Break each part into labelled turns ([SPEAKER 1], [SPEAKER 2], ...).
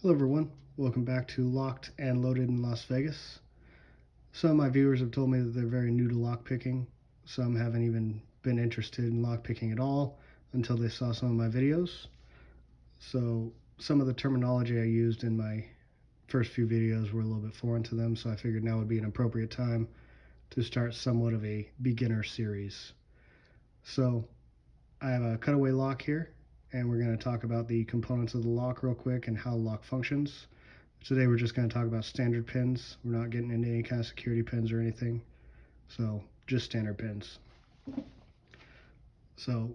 [SPEAKER 1] Hello everyone, welcome back to Locked and Loaded in Las Vegas. Some of my viewers have told me that they're very new to lockpicking. Some haven't even been interested in lockpicking at all until they saw some of my videos. So some of the terminology I used in my first few videos were a little bit foreign to them, so I figured now would be an appropriate time to start somewhat of a beginner series. So I have a cutaway lock here, and we're going to talk about the components of the lock real quick and how the lock functions. Today we're just going to talk about standard pins. We're not getting into any kind of security pins or anything. So just standard pins. So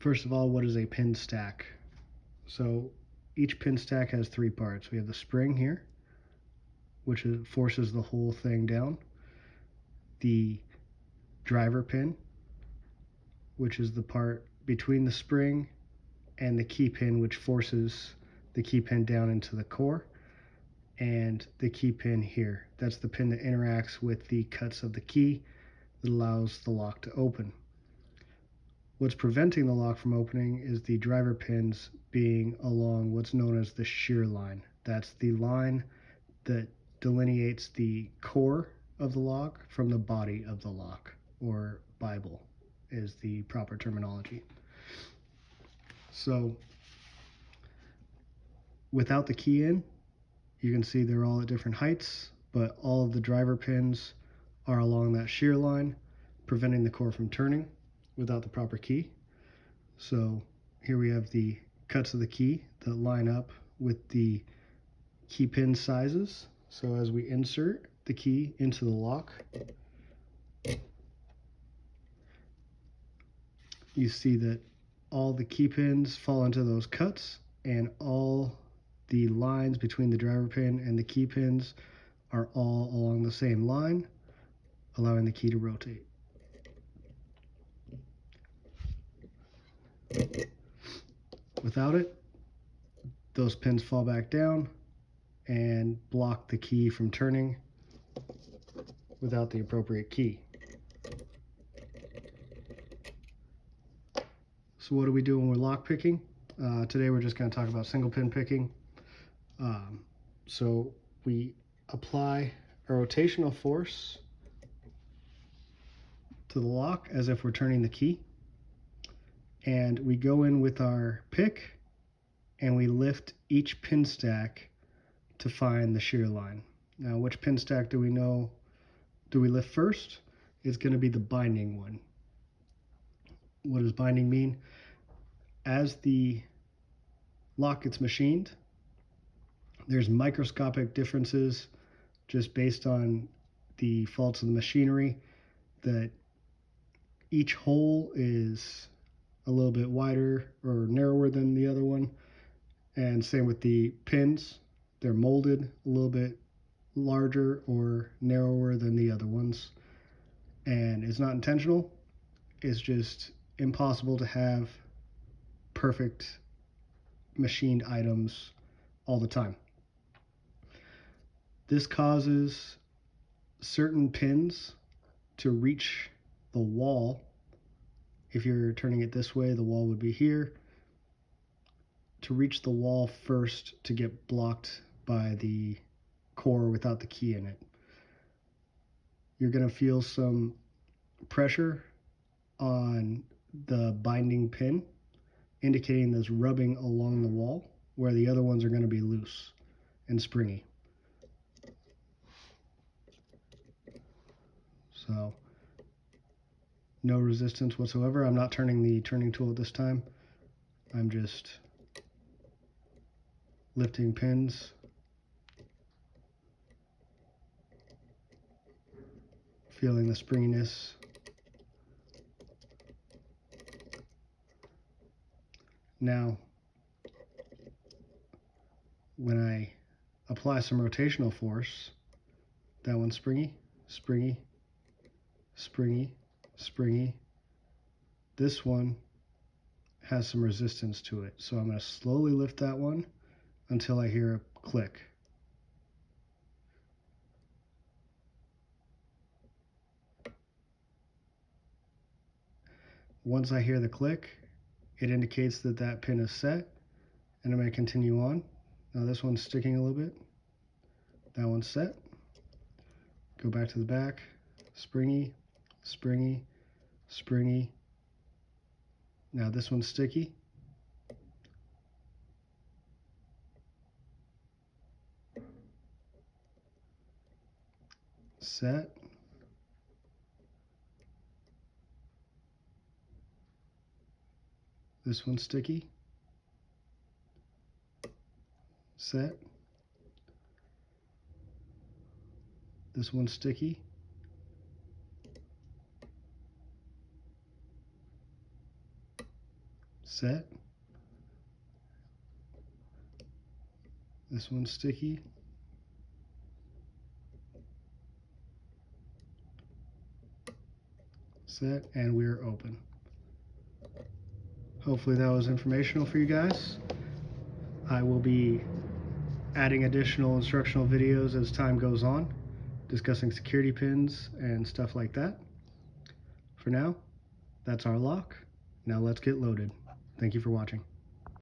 [SPEAKER 1] first of all, what is a pin stack? So each pin stack has three parts. We have the spring here, which forces the whole thing down. The driver pin, which is the part between the spring and the key pin, which forces the key pin down into the core. And the key pin here, that's the pin that interacts with the cuts of the key that allows the lock to open. What's preventing the lock from opening is the driver pins being along what's known as the shear line. That's the line that delineates the core of the lock from the body of the lock, or Bible is the proper terminology. So without the key in, you can see they're all at different heights, but all of the driver pins are along that shear line, preventing the core from turning without the proper key. So here we have the cuts of the key that line up with the key pin sizes. So as we insert the key into the lock, you see that all the key pins fall into those cuts, and all the lines between the driver pin and the key pins are all along the same line, allowing the key to rotate. Without it, those pins fall back down and block the key from turning without the appropriate key. So what do we do when we're lock picking? Today we're just going to talk about single pin picking. So we apply a rotational force to the lock as if we're turning the key, and we go in with our pick and we lift each pin stack to find the shear line. Now, which pin stack do we lift first? It's going to be the binding one. What does binding mean? As the lock gets machined, there's microscopic differences just based on the faults of the machinery, that each hole is a little bit wider or narrower than the other one. And same with the pins, they're molded a little bit larger or narrower than the other ones. And it's not intentional, it's just impossible to have perfect machined items all the time. This causes certain pins to reach the wall. If you're turning it this way, the wall would be here. To reach the wall first to get blocked by the core without the key in it. You're going to feel some pressure on the binding pin, indicating there's rubbing along the wall, where the other ones are going to be loose and springy. So no resistance whatsoever. I'm not turning the turning tool at this time. I'm just lifting pins, feeling the springiness. Now, when I apply some rotational force, that one's springy, springy, springy, springy. This one has some resistance to it. So I'm going to slowly lift that one until I hear a click. Once I hear the click, it indicates that that pin is set, and I'm going to continue on Now this one's sticking a little bit. That one's set. Go back to the back. Springy, springy, springy. Now this one's sticky. Set. This one's sticky. Set. This one's sticky. Set. This one's sticky. Set, and we're open. Hopefully that was informational for you guys. I will be adding additional instructional videos as time goes on, discussing security pins and stuff like that. For now, that's our lock. Now let's get loaded. Thank you for watching.